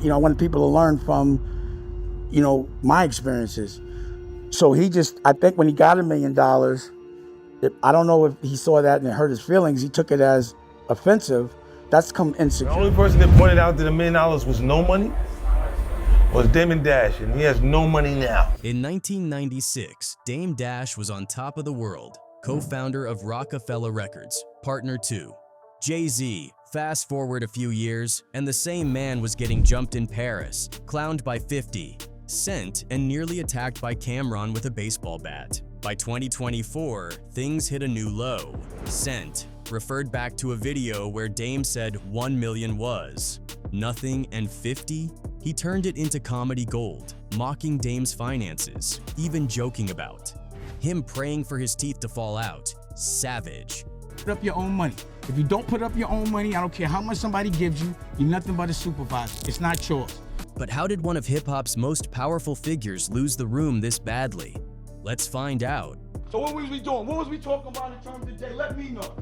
I wanted people to learn from, my experiences. So I think when he got $1 million, I don't know if he saw that and it hurt his feelings. He took it as offensive. That's come insecure. The only person that pointed out that $1 million was no money was Damon Dash, and he has no money now. In 1996, Dame Dash was on top of the world, co-founder of Roc-A-Fella Records, partner 2. Jay-Z, fast forward a few years, and the same man was getting jumped in Paris, clowned by 50 Cent, and nearly attacked by Cameron with a baseball bat. By 2024, things hit a new low. Cent referred back to a video where Dame said 1 million was nothing and 50? He turned it into comedy gold, mocking Dame's finances, even joking about him praying for his teeth to fall out. Savage. Put up your own money. If you don't put up your own money, I don't care how much somebody gives you, you're nothing but a supervisor. It's not yours. But how did one of hip-hop's most powerful figures lose the room this badly? Let's find out. So what was we doing? What was we talking about in terms of the day? Let me know.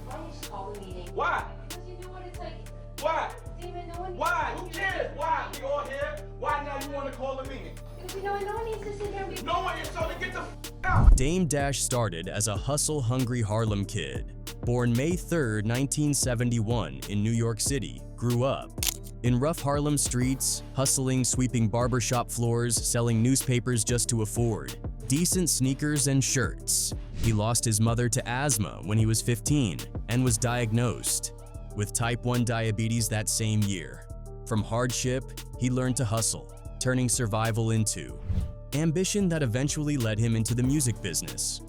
Why don't you just call the meeting? Why? Because you know what it's like. Why? Damon, no one. Why? Who cares? Why? We all here. Why now you want to call a meeting? Because you know no one needs to sit there and be. No one is, so to get the out. Dame Dash started as a hustle-hungry Harlem kid. Born May 3rd, 1971 in New York City, grew up in rough Harlem streets, hustling, sweeping barbershop floors, selling newspapers just to afford decent sneakers and shirts. He lost his mother to asthma when he was 15 and was diagnosed with type 1 diabetes that same year. From hardship, he learned to hustle, turning survival into ambition that eventually led him into the music business.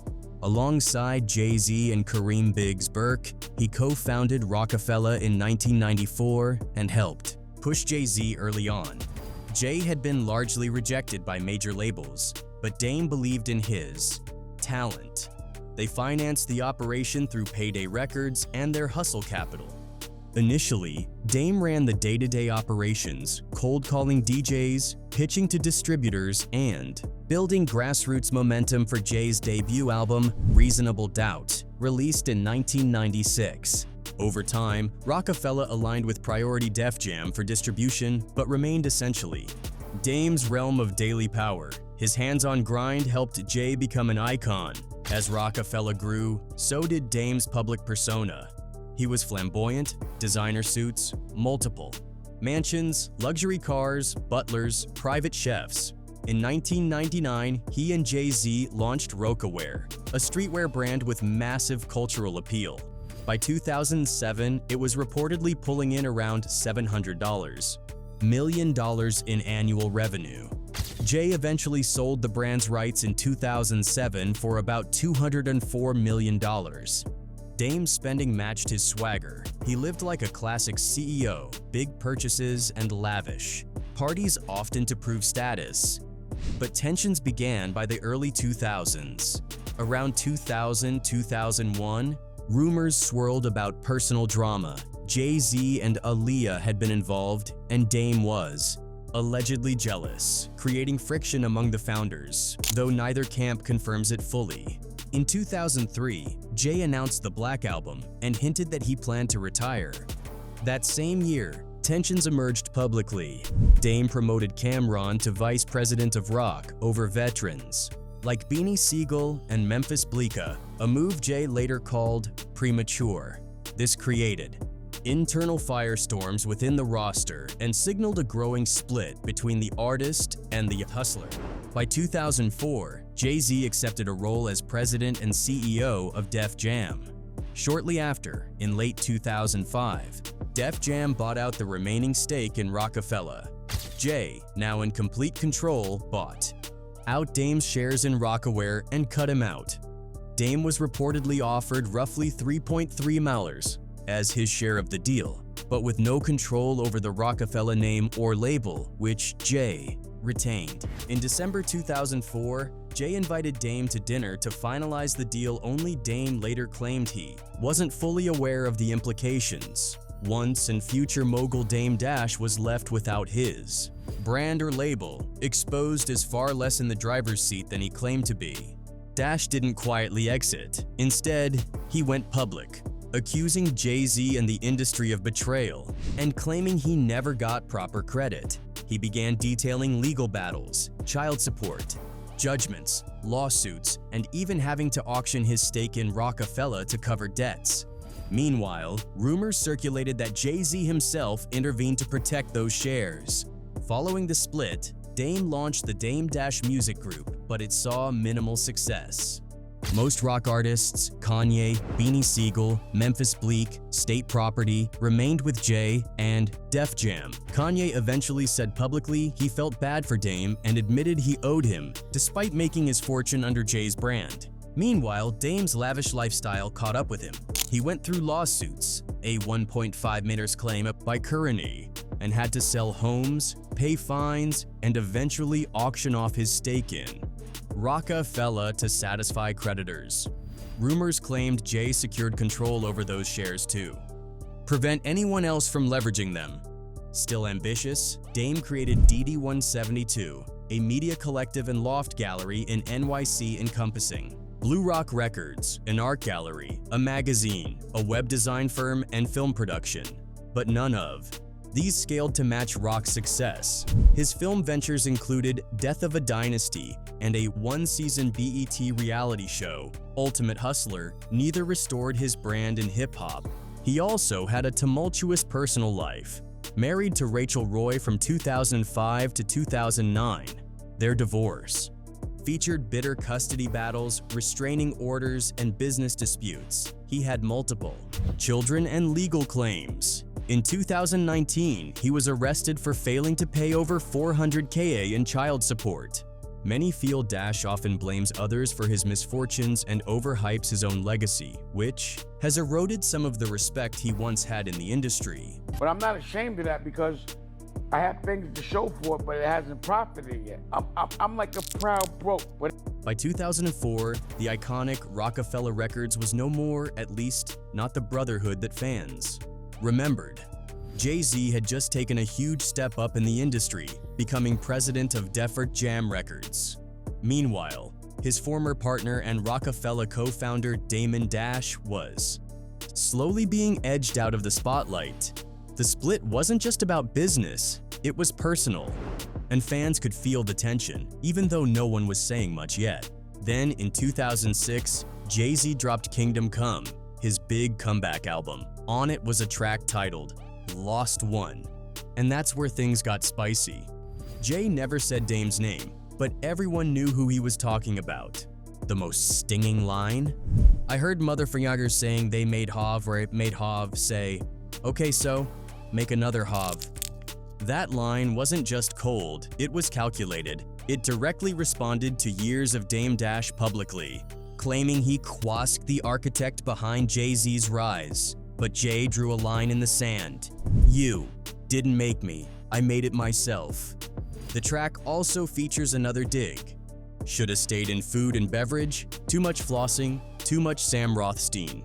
Alongside Jay-Z and Kareem Biggs Burke, he co-founded Roc-A-Fella in 1994 and helped push Jay-Z early on. Jay had been largely rejected by major labels, but Dame believed in his talent. They financed the operation through Payday Records and their hustle capital. Initially, Dame ran the day-to-day operations, cold calling DJs, pitching to distributors, and building grassroots momentum for Jay's debut album, Reasonable Doubt, released in 1996. Over time, Roc-A-Fella aligned with Priority Def Jam for distribution, but remained essentially Dame's realm of daily power. His hands-on grind helped Jay become an icon. As Roc-A-Fella grew, so did Dame's public persona. He was flamboyant, designer suits, multiple mansions, luxury cars, butlers, private chefs. In 1999, he and Jay-Z launched Roc-A-Wear, a streetwear brand with massive cultural appeal. By 2007, it was reportedly pulling in around $700 million in annual revenue. Jay eventually sold the brand's rights in 2007 for about $204 million. Dame's spending matched his swagger. He lived like a classic CEO, big purchases and lavish parties often to prove status. But tensions began by the early 2000s. Around 2000-2001, rumors swirled about personal drama. Jay-Z and Aaliyah had been involved, and Dame was allegedly jealous, creating friction among the founders, though neither camp confirms it fully. In 2003, Jay announced the Black Album and hinted that he planned to retire. That same year, tensions emerged publicly. Dame promoted Cameron to vice president of rock over veterans like Beanie Sigel and Memphis Bleek, a move Jay later called premature. This created internal firestorms within the roster and signaled a growing split between the artist and the hustler. By 2004, Jay-Z accepted a role as president and CEO of Def Jam. Shortly after, in late 2005, Def Jam bought out the remaining stake in Roc-A-Fella. Jay, now in complete control, bought out Dame's shares in Roc-A-Wear and cut him out. Dame was reportedly offered roughly $3.3 million as his share of the deal, but with no control over the Roc-A-Fella name or label, which Jay retained. In December 2004, Jay invited Dame to dinner to finalize the deal. Only Dame later claimed he wasn't fully aware of the implications. Once and future mogul Dame Dash was left without his brand or label, exposed as far less in the driver's seat than he claimed to be. Dash didn't quietly exit. Instead, he went public, accusing Jay-Z and the industry of betrayal and claiming he never got proper credit. He began detailing legal battles, child support, judgments, lawsuits, and even having to auction his stake in Roc-A-Fella to cover debts. Meanwhile, rumors circulated that Jay-Z himself intervened to protect those shares. Following the split, Dame launched the Dame Dash Music Group, but it saw minimal success. Most rock artists, Kanye, Beanie Sigel, Memphis Bleek, State Property, remained with Jay and Def Jam. Kanye eventually said publicly he felt bad for Dame and admitted he owed him, despite making his fortune under Jay's brand. Meanwhile, Dame's lavish lifestyle caught up with him. He went through lawsuits, a $1.5 million claim by N.O.R.E, and had to sell homes, pay fines, and eventually auction off his stake in Roc-A-Fella to satisfy creditors. Rumors claimed Jay secured control over those shares too. Prevent anyone else from leveraging them. Still ambitious, Dame created DD172, a media collective and loft gallery in NYC encompassing Blue Rock Records, an art gallery, a magazine, a web design firm, and film production. But none of these scaled to match Roc's success. His film ventures included Death of a Dynasty and a one-season BET reality show, Ultimate Hustler. Neither restored his brand in hip-hop. He also had a tumultuous personal life. Married to Rachel Roy from 2005 to 2009. Their divorce featured bitter custody battles, restraining orders, and business disputes. He had multiple children and legal claims. In 2019, he was arrested for failing to pay over $400K in child support. Many feel Dash often blames others for his misfortunes and overhypes his own legacy, which has eroded some of the respect he once had in the industry. But I'm not ashamed of that because I have things to show for it, but it hasn't profited yet. I'm like a proud broke. By 2004, the iconic Roc-A-Fella Records was no more, at least not the brotherhood that fans remembered. Jay-Z had just taken a huge step up in the industry, becoming president of Def Jam Records. Meanwhile, his former partner and Roc-A-Fella co-founder Damon Dash was slowly being edged out of the spotlight. The split wasn't just about business, it was personal, and fans could feel the tension, even though no one was saying much yet. Then, in 2006, Jay-Z dropped Kingdom Come, his big comeback album. On it was a track titled Lost One, and that's where things got spicy. Jay never said Dame's name, but everyone knew who he was talking about. The most stinging line? I heard motherfuckers saying they made Hav, or it made Hav say, "Okay, so make another Hav." That line wasn't just cold, it was calculated. It directly responded to years of Dame Dash publicly, claiming he quasked the architect behind Jay-Z's rise. But Jay drew a line in the sand. "You didn't make me, I made it myself." The track also features another dig. Shoulda stayed in food and beverage, too much flossing, too much Sam Rothstein.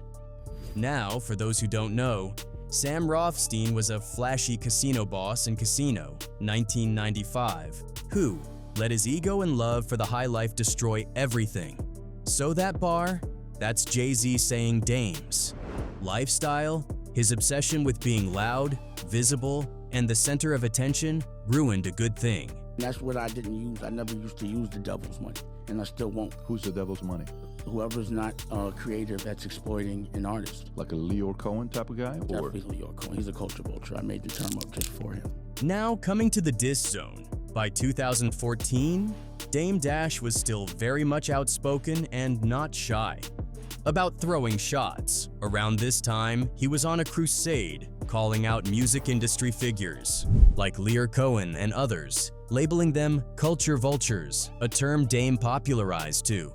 Now, for those who don't know, Sam Rothstein was a flashy casino boss in Casino, 1995, who let his ego and love for the high life destroy everything. So that bar, that's Jay-Z saying Dame's lifestyle, his obsession with being loud, visible, and the center of attention ruined a good thing. That's what I didn't use. I never used to use the devil's money, and I still won't. Who's the devil's money? Whoever's not creative that's exploiting an artist. Like a Leo Cohen type of guy? Or Definitely Leo Cohen. He's a culture vulture. I made the term up just for him. Now coming to the diss zone. By 2014, Dame Dash was still very much outspoken and not shy about throwing shots. Around this time, he was on a crusade, calling out music industry figures like Leo Cohen and others, labeling them culture vultures, a term Dame popularized to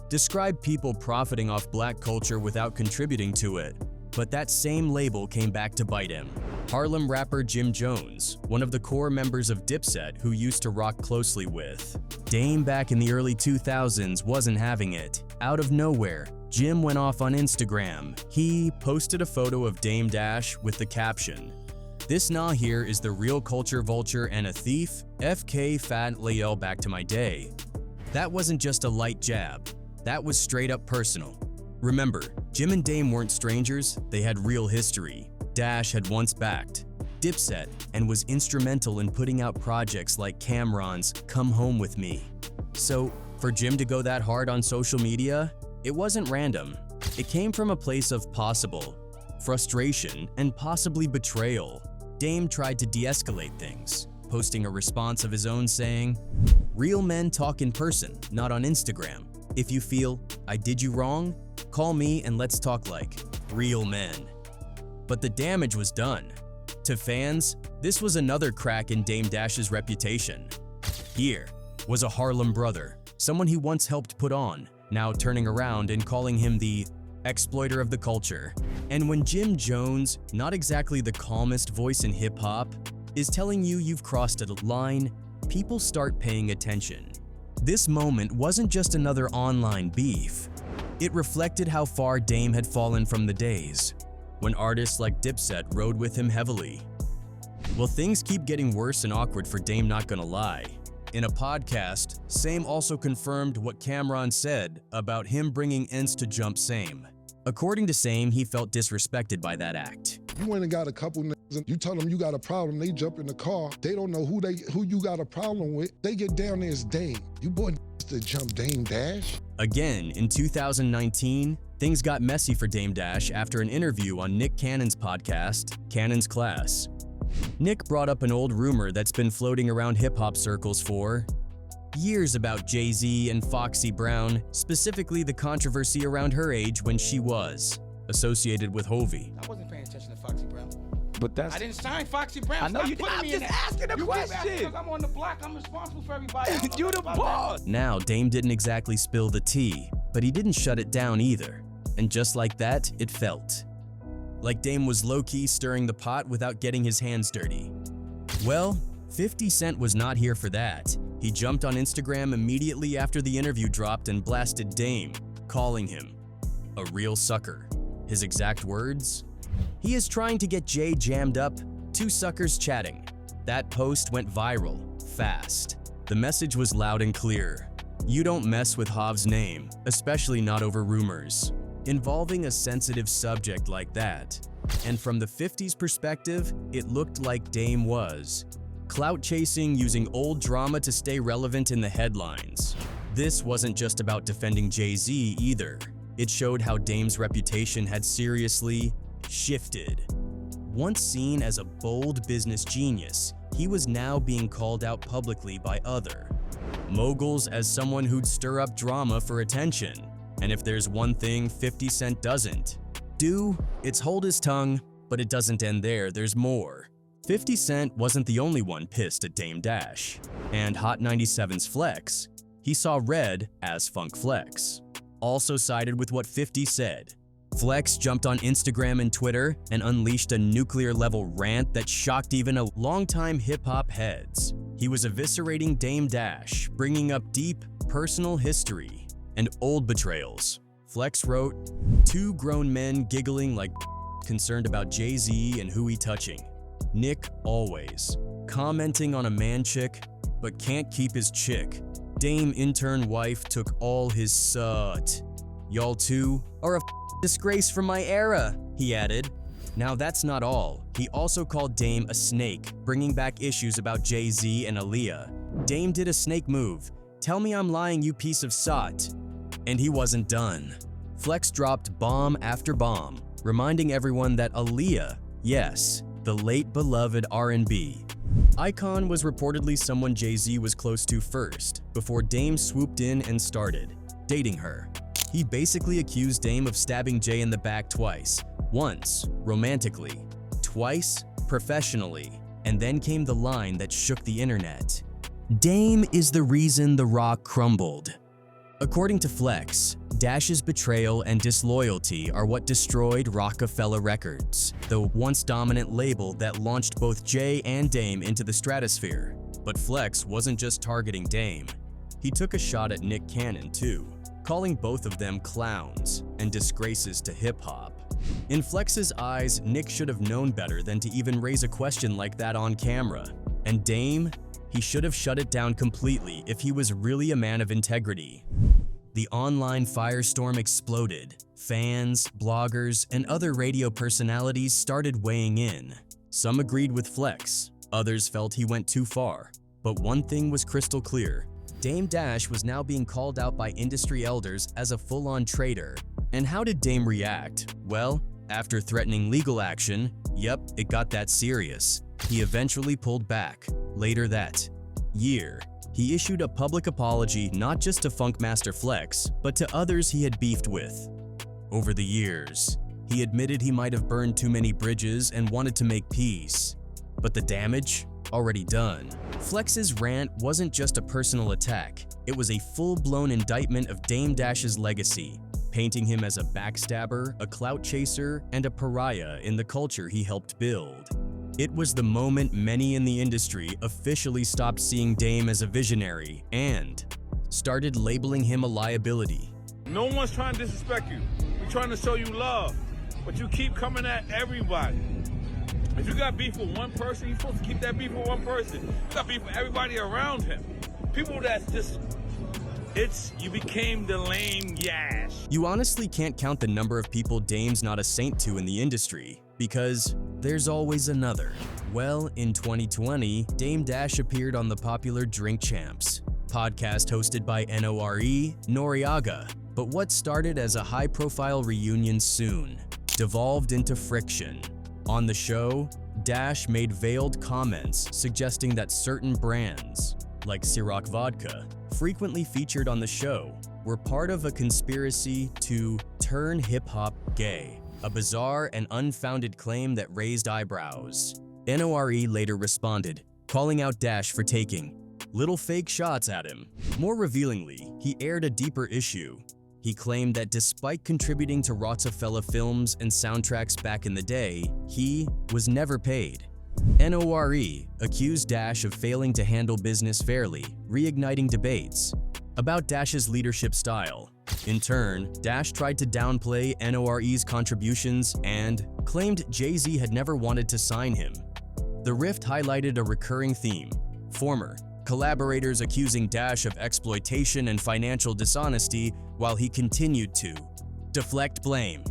describe people profiting off black culture without contributing to it. But that same label came back to bite him. Harlem rapper Jim Jones, one of the core members of Dipset who used to rock closely with Dame back in the early 2000s, wasn't having it. Out of nowhere, Jim went off on Instagram. He posted a photo of Dame Dash with the caption, "This nah here is the real culture vulture and a thief, FK Fat Leo back to my day." That wasn't just a light jab, that was straight up personal. Remember, Jim and Dame weren't strangers, they had real history. Dash had once backed Dipset and was instrumental in putting out projects like Cam'ron's Come Home With Me. So, for Jim to go that hard on social media, it wasn't random. It came from a place of possible frustration and possibly betrayal. Dame tried to de-escalate things, posting a response of his own saying, "Real men talk in person, not on Instagram. If you feel I did you wrong, call me and let's talk like real men." But the damage was done. To fans, this was another crack in Dame Dash's reputation. Here was a Harlem brother, someone he once helped put on, now turning around and calling him the exploiter of the culture. And when Jim Jones, not exactly the calmest voice in hip-hop, is telling you you've crossed a line, people start paying attention. This moment wasn't just another online beef. It reflected how far Dame had fallen from the days when artists like Dipset rode with him heavily. Well, things keep getting worse and awkward for Dame, not gonna lie. In a podcast, Same also confirmed what Cam'ron said about him bringing ends to jump Same. According to Same, he felt disrespected by that act. You went and got a couple niggas and you tell them you got a problem, they jump in the car. They don't know who you got a problem with. They get down there as Dame. You bought to jump Dame Dash? Again, in 2019, things got messy for Dame Dash after an interview on Nick Cannon's podcast, Cannon's Class. Nick brought up an old rumor that's been floating around hip-hop circles for years about Jay-Z and Foxy Brown, specifically the controversy around her age when she was associated with Hovey. I wasn't paying attention to Foxy Brown. But that's... I didn't sign Foxy Brown. I know Stop you putting I'm me just in that. asking a You question. Because I'm on the block, I'm responsible for everybody. You the boss. Now, Dame didn't exactly spill the tea, but he didn't shut it down either. And just like that, it felt like Dame was low-key stirring the pot without getting his hands dirty. Well, 50 Cent was not here for that. He jumped on Instagram immediately after the interview dropped and blasted Dame, calling him a real sucker. His exact words? He is trying to get Jay jammed up, two suckers chatting. That post went viral, fast. The message was loud and clear. You don't mess with Hov's name, especially not over rumors. Involving a sensitive subject like that. And from the 50's perspective, it looked like Dame was clout chasing, using old drama to stay relevant in the headlines. This wasn't just about defending Jay-Z either. It showed how Dame's reputation had seriously shifted. Once seen as a bold business genius, he was now being called out publicly by other moguls as someone who'd stir up drama for attention. And if there's one thing 50 Cent doesn't do, it's hold his tongue, but it doesn't end there, there's more. 50 Cent wasn't the only one pissed at Dame Dash. And Hot 97's Flex, he saw red as Funk Flex, also sided with what 50 said. Flex jumped on Instagram and Twitter and unleashed a nuclear-level rant that shocked even a longtime hip-hop heads. He was eviscerating Dame Dash, bringing up deep, personal history and old betrayals. Flex wrote, "Two grown men giggling like concerned about Jay-Z and who he touching. Nick always commenting on a man chick, but can't keep his chick. Dame intern wife took all his sut. Y'all two are a disgrace from my era," he added. Now that's not all. He also called Dame a snake, bringing back issues about Jay-Z and Aaliyah. Dame did a snake move. "Tell me I'm lying, you piece of sot." And he wasn't done. Flex dropped bomb after bomb, reminding everyone that Aaliyah, yes, the late beloved R&B icon, was reportedly someone Jay-Z was close to first, before Dame swooped in and started dating her. He basically accused Dame of stabbing Jay in the back twice. Once, romantically, twice, professionally, and then came the line that shook the internet. Dame is the reason the Roc crumbled. According to Flex, Dash's betrayal and disloyalty are what destroyed Roc-A-Fella Records, the once dominant label that launched both Jay and Dame into the stratosphere. But Flex wasn't just targeting Dame. He took a shot at Nick Cannon too, calling both of them clowns and disgraces to hip-hop. In Flex's eyes, Nick should have known better than to even raise a question like that on camera. And Dame, he should have shut it down completely if he was really a man of integrity. the online firestorm exploded. Fans, bloggers, and other radio personalities started weighing in. Some agreed with Flex, others felt he went too far. But one thing was crystal clear. Dame Dash was now being called out by industry elders as a full-on traitor. And how did Dame react? Well, after threatening legal action, yep, it got that serious. He eventually pulled back. Later that year, he issued a public apology not just to Funkmaster Flex, but to others he had beefed with. Over the years, he admitted he might have burned too many bridges and wanted to make peace. But the damage? Already done. Flex's rant wasn't just a personal attack, it was a full-blown indictment of Dame Dash's legacy, painting him as a backstabber, a clout chaser, and a pariah in the culture he helped build. It was the moment many in the industry officially stopped seeing Dame as a visionary and started labeling him a liability. No one's trying to disrespect you. We're trying to show you love, but you keep coming at everybody. If you got beef with one person, you're supposed to keep that beef with one person. You got beef with everybody around him. People that's just, you became the lame yash. You honestly can't count the number of people Dame's not a saint to in the industry, because there's always another. Well, in 2020, Dame Dash appeared on the popular Drink Champs podcast hosted by N.O.R.E, Noriega. But what started as a high-profile reunion soon devolved into friction. On the show, Dash made veiled comments suggesting that certain brands, like Ciroc Vodka, frequently featured on the show, were part of a conspiracy to turn hip-hop gay, a bizarre and unfounded claim that raised eyebrows. N.O.R.E later responded, calling out Dash for taking little fake shots at him. More revealingly, he aired a deeper issue. He claimed that despite contributing to Roc-A-Fella films and soundtracks back in the day, he was never paid. N.O.R.E accused Dash of failing to handle business fairly, reigniting debates about Dash's leadership style. In turn, Dash tried to downplay N.O.R.E's contributions and claimed Jay-Z had never wanted to sign him. The rift highlighted a recurring theme: former collaborators accusing Dash of exploitation and financial dishonesty while he continued to deflect blame.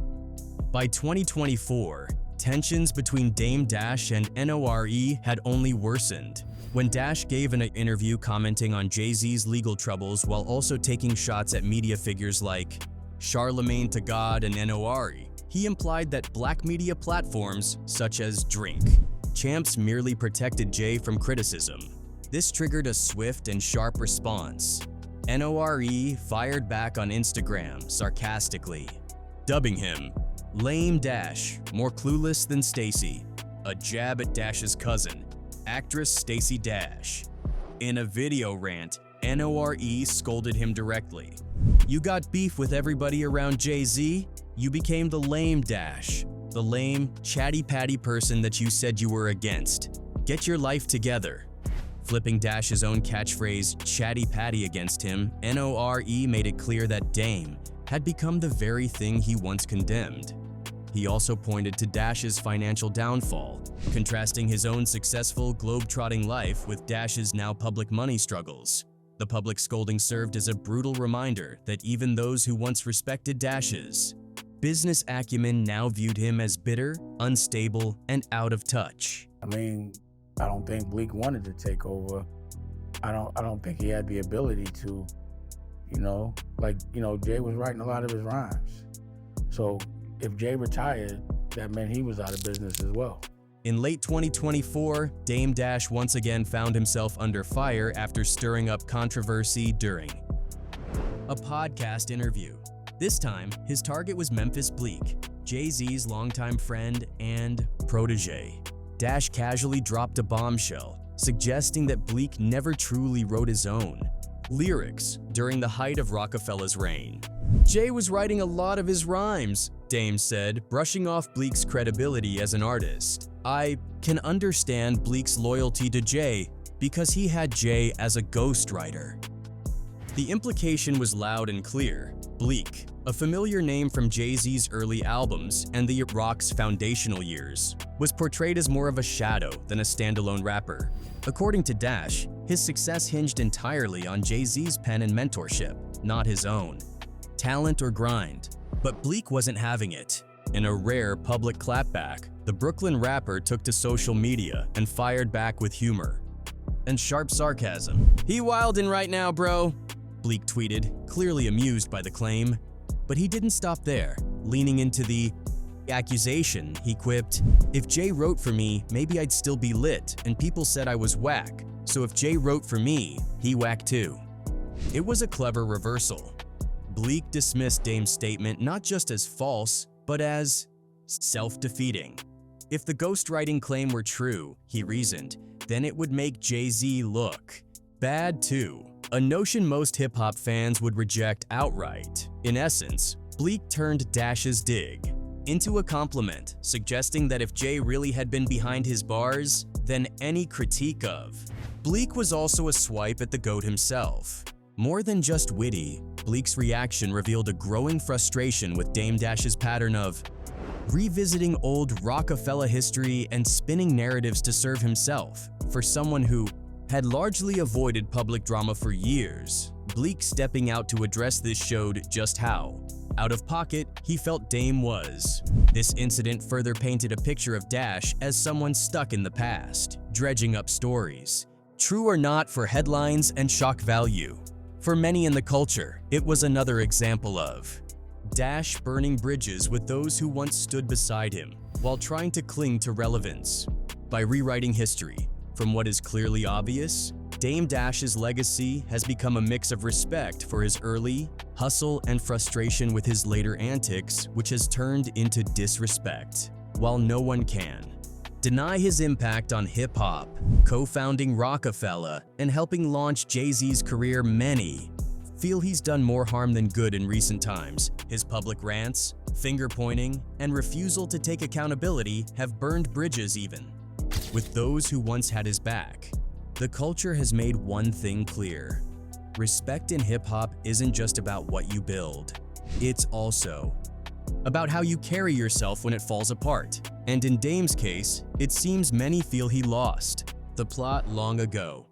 By 2024, tensions between Dame Dash and N.O.R.E had only worsened. When Dash gave an interview commenting on Jay-Z's legal troubles while also taking shots at media figures like Charlemagne to God and N.O.R.E, he implied that black media platforms, such as Drink Champs, merely protected Jay from criticism. This triggered a swift and sharp response. N.O.R.E fired back on Instagram sarcastically, dubbing him Lame Dash, more clueless than Stacey, a jab at Dash's cousin, actress Stacey Dash. In a video rant, N.O.R.E scolded him directly. You got beef with everybody around Jay-Z? You became the lame Dash, the lame, chatty-patty person that you said you were against. Get your life together. Flipping Dash's own catchphrase, Chatty Patty, against him, N.O.R.E made it clear that Dame had become the very thing he once condemned. He also pointed to Dash's financial downfall, contrasting his own successful, globe-trotting life with Dash's now public money struggles. The public scolding served as a brutal reminder that even those who once respected Dash's business acumen now viewed him as bitter, unstable, and out of touch. I don't think Bleek wanted to take over. I don't think he had the ability to, Jay was writing a lot of his rhymes. So if Jay retired, that meant he was out of business as well. In late 2024, Dame Dash once again found himself under fire after stirring up controversy during a podcast interview. This time, his target was Memphis Bleek, Jay-Z's longtime friend and protege. Dash casually dropped a bombshell, suggesting that Bleek never truly wrote his own lyrics during the height of Roc-A-Fella's reign. Jay was writing a lot of his rhymes, Dame said, brushing off Bleek's credibility as an artist. I can understand Bleek's loyalty to Jay because he had Jay as a ghostwriter. The implication was loud and clear. Bleek, a familiar name from Jay-Z's early albums and the Rock's foundational years, was portrayed as more of a shadow than a standalone rapper. According to Dash, his success hinged entirely on Jay-Z's pen and mentorship, not his own. talent or grind. But Bleek wasn't having it. In a rare public clapback, the Brooklyn rapper took to social media and fired back with humor and sharp sarcasm. "He wildin' right now, bro," Bleek tweeted, clearly amused by the claim. But he didn't stop there. Leaning into the accusation, he quipped, "If Jay wrote for me, maybe I'd still be lit, and people said I was whack. So if Jay wrote for me, he whack too." It was a clever reversal. Bleek dismissed Dame's statement not just as false, but as self-defeating. If the ghostwriting claim were true, he reasoned, then it would make Jay-Z look bad too, a notion most hip-hop fans would reject outright. In essence, Bleek turned Dash's dig into a compliment, suggesting that if Jay really had been behind his bars, then any critique of Bleek was also a swipe at the GOAT himself. More than just witty, Bleek's reaction revealed a growing frustration with Dame Dash's pattern of revisiting old Roc-A-Fella history and spinning narratives to serve himself. For someone who had largely avoided public drama for years, Bleek stepping out to address this showed just how out of pocket he felt Dame was. This incident further painted a picture of Dash as someone stuck in the past, dredging up stories, true or not, for headlines and shock value. For many in the culture, it was another example of Dash burning bridges with those who once stood beside him while trying to cling to relevance. By rewriting history from what is clearly obvious, Dame Dash's legacy has become a mix of respect for his early hustle and frustration with his later antics, which has turned into disrespect. While no one can deny his impact on hip-hop, co-founding Roc-A-Fella and helping launch Jay-Z's career, many feel he's done more harm than good in recent times. His public rants, finger-pointing, and refusal to take accountability have burned bridges even with those who once had his back. The culture has made one thing clear: respect in hip-hop isn't just about what you build. It's also about how you carry yourself when it falls apart. And in Dame's case, it seems many feel he lost the plot long ago.